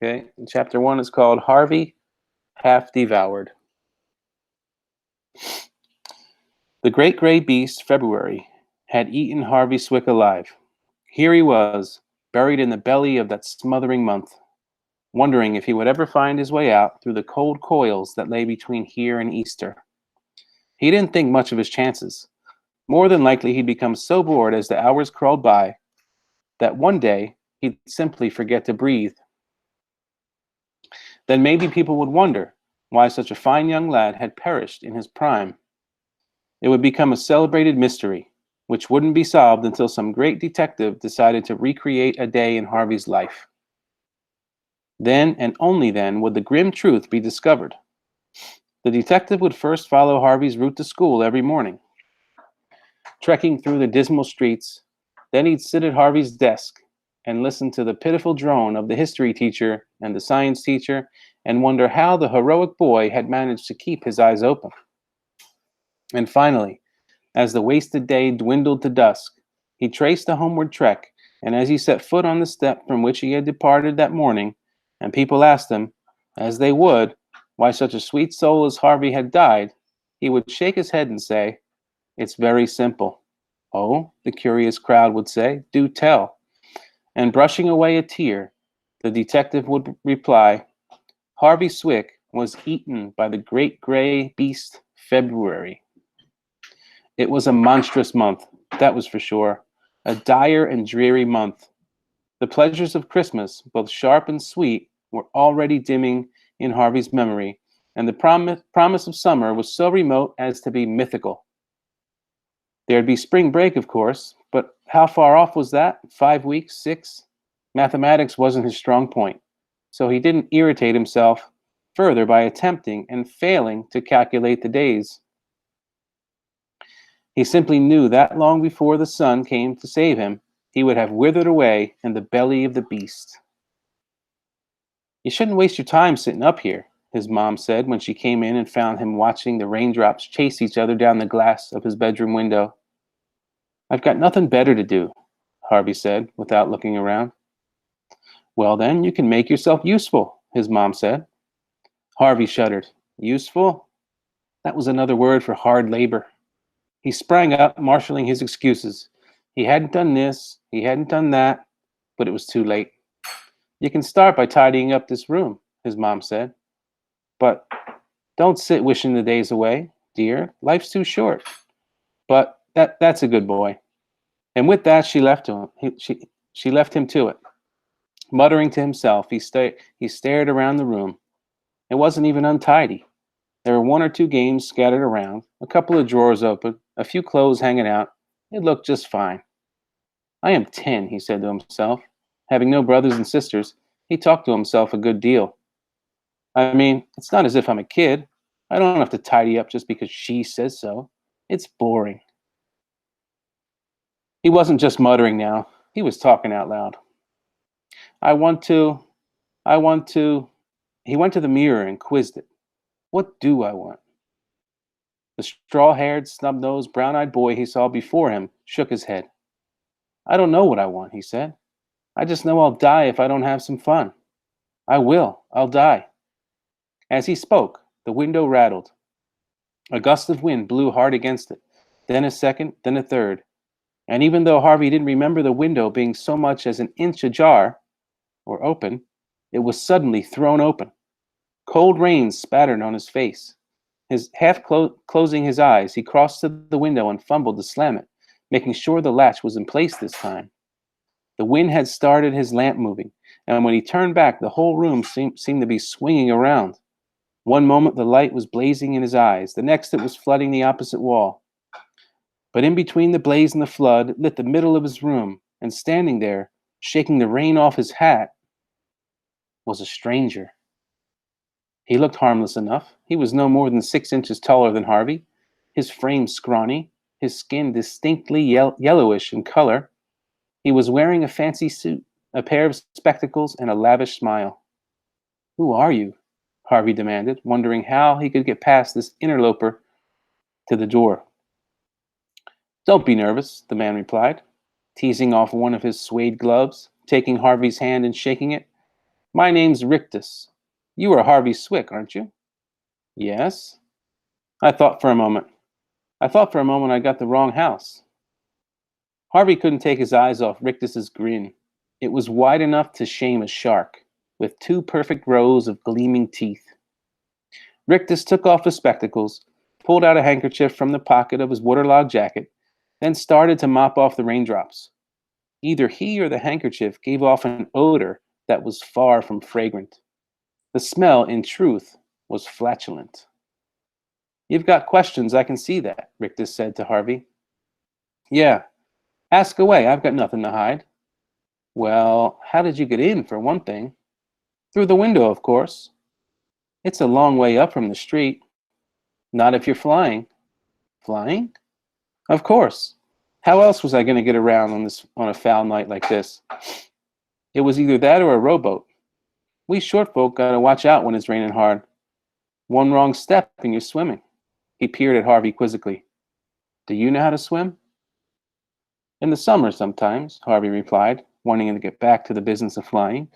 Okay, chapter one is called Harvey Half Devoured. The great gray beast, February, had eaten Harvey Swick alive. Here he was, buried in the belly of that smothering month, wondering if he would ever find his way out through the cold coils that lay between here and Easter. He didn't think much of his chances. More than likely, he'd become so bored as the hours crawled by that one day he'd simply forget to breathe. Then maybe people would wonder why such a fine young lad had perished in his prime. It would become a celebrated mystery, which wouldn't be solved until some great detective decided to recreate a day in Harvey's life. Then and only then would the grim truth be discovered. The detective would first follow Harvey's route to school every morning, trekking through the dismal streets. Then he'd sit at Harvey's desk and listen to the pitiful drone of the history teacher and the science teacher and wonder how the heroic boy had managed to keep his eyes open. And finally, as the wasted day dwindled to dusk, he traced the homeward trek, and as he set foot on the step from which he had departed that morning, and people asked him, as they would, why such a sweet soul as Harvey had died, he would shake his head and say, "It's very simple." "Oh," the curious crowd would say, "do tell." And brushing away a tear, the detective would reply, "Harvey Swick was eaten by the great gray beast February." It was a monstrous month, that was for sure. A dire and dreary month. The pleasures of Christmas, both sharp and sweet, were already dimming in Harvey's memory, and the promise of summer was so remote as to be mythical. There'd be spring break, of course, but how far off was that? 5 weeks? 6? Mathematics wasn't his strong point, so he didn't irritate himself further by attempting and failing to calculate the days. He simply knew that long before the sun came to save him, he would have withered away in the belly of the beast. "You shouldn't waste your time sitting up here," his mom said when she came in and found him watching the raindrops chase each other down the glass of his bedroom window. "I've got nothing better to do," Harvey said, without looking around. "Well, then, you can make yourself useful," his mom said. Harvey shuddered. Useful? That was another word for hard labor. He sprang up, marshaling his excuses. He hadn't done this, he hadn't done that, but it was too late. "You can start by tidying up this room," his mom said. "But don't sit wishing the days away, dear. Life's too short." But that's a good boy. And with that, she left him. She left him to it. Muttering to himself, he stared around the room. It wasn't even untidy. There were one or two games scattered around, a couple of drawers open, a few clothes hanging out. It looked just fine. "I am 10," he said to himself. Having no brothers and sisters, he talked to himself a good deal. "I mean, it's not as if I'm a kid. I don't have to tidy up just because she says so. It's boring." He wasn't just muttering now. He was talking out loud. "I want to, I want to." He went to the mirror and quizzed it. What do I want? The straw-haired, snub-nosed, brown-eyed boy he saw before him shook his head. "I don't know what I want," he said. "I just know I'll die if I don't have some fun. I will. I'll die." As he spoke, the window rattled. A gust of wind blew hard against it, then a second, then a third. And even though Harvey didn't remember the window being so much as an inch ajar, or open, it was suddenly thrown open. Cold rain spattered on his face. His closing his eyes, he crossed to the window and fumbled to slam it, making sure the latch was in place this time. The wind had started his lamp moving, and when he turned back, the whole room seemed to be swinging around. One moment the light was blazing in his eyes, the next it was flooding the opposite wall. But in between the blaze and the flood, it lit the middle of his room, and standing there, shaking the rain off his hat, was a stranger. He looked harmless enough. He was no more than 6 inches taller than Harvey, his frame scrawny, his skin distinctly yellowish in color. He was wearing a fancy suit, a pair of spectacles, and a lavish smile. "Who are you?" Harvey demanded, wondering how he could get past this interloper to the door. "Don't be nervous," the man replied, teasing off one of his suede gloves, taking Harvey's hand and shaking it. My name's Rictus. You are Harvey Swick, aren't you? Yes. I thought for a moment. I got the wrong house. Harvey couldn't take his eyes off Rictus's grin. It was wide enough to shame a shark, with two perfect rows of gleaming teeth. Rictus took off his spectacles, pulled out a handkerchief from the pocket of his waterlogged jacket, then started to mop off the raindrops. Either he or the handkerchief gave off an odor that was far from fragrant. The smell, in truth, was flatulent. You've got questions, I can see that, Rictus said to Harvey. Yeah, ask away, I've got nothing to hide. Well, how did you get in, for one thing? Through the window, of course. It's a long way up from the street. Not if you're flying. Flying? Of course. How else was I going to get around on a foul night like this? It was either that or a rowboat. We short folk gotta watch out when it's raining hard. One wrong step and you're swimming. He peered at Harvey quizzically. Do you know how to swim? In the summer sometimes, Harvey replied, wanting to get back to the business of flying.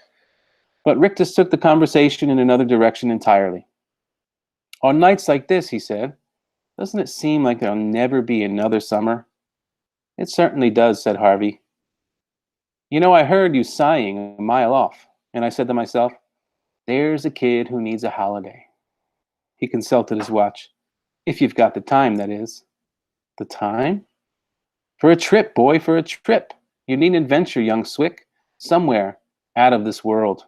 But Rictus took the conversation in another direction entirely. On nights like this, he said, doesn't it seem like there'll never be another summer? It certainly does, said Harvey. You know, I heard you sighing a mile off, and I said to myself, there's a kid who needs a holiday. He consulted his watch. If you've got the time, that is. The time? For a trip, boy, for a trip. You need an adventure, young Swick. Somewhere out of this world.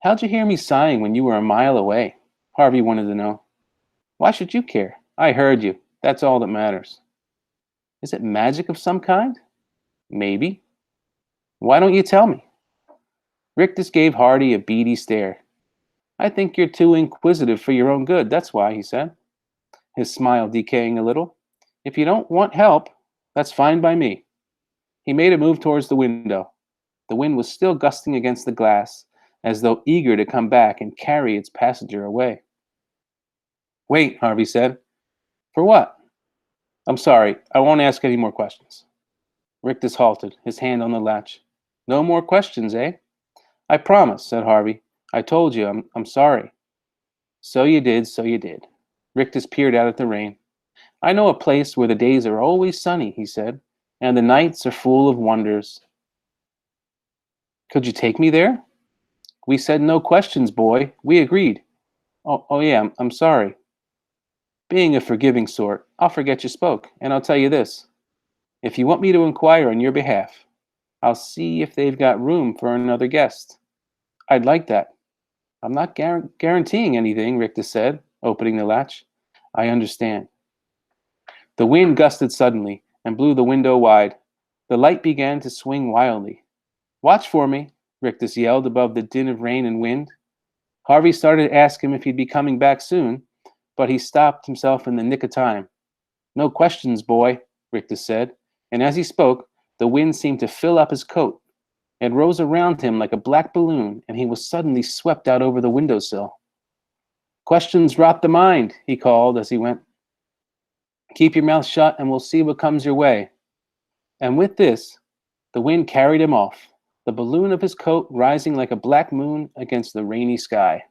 How'd you hear me sighing when you were a mile away? Harvey wanted to know. Why should you care? I heard you. That's all that matters. Is it magic of some kind? Maybe. Why don't you tell me? Rictus gave Harvey a beady stare. I think you're too inquisitive for your own good, that's why, he said, his smile decaying a little. If you don't want help, that's fine by me. He made a move towards the window. The wind was still gusting against the glass, as though eager to come back and carry its passenger away. Wait, Harvey said. For what? I'm sorry, I won't ask any more questions. Rictus halted, his hand on the latch. No more questions, eh? I promise, said Harvey. I told you, I'm sorry. So you did, so you did. Rictus peered out at the rain. I know a place where the days are always sunny, he said, and the nights are full of wonders. Could you take me there? We said no questions, boy. We agreed. Oh yeah, I'm sorry. Being a forgiving sort, I'll forget you spoke, and I'll tell you this. If you want me to inquire on your behalf, I'll see if they've got room for another guest. I'd like that. I'm not guaranteeing anything, Rictus said, opening the latch. I understand. The wind gusted suddenly and blew the window wide. The light began to swing wildly. Watch for me, Rictus yelled above the din of rain and wind. Harvey started to ask him if he'd be coming back soon, but he stopped himself in the nick of time. No questions, boy, Rictus said, and as he spoke, the wind seemed to fill up his coat. It rose around him like a black balloon, and he was suddenly swept out over the windowsill. Questions rot the mind, he called as he went. Keep your mouth shut and we'll see what comes your way. And with this, the wind carried him off, the balloon of his coat rising like a black moon against the rainy sky.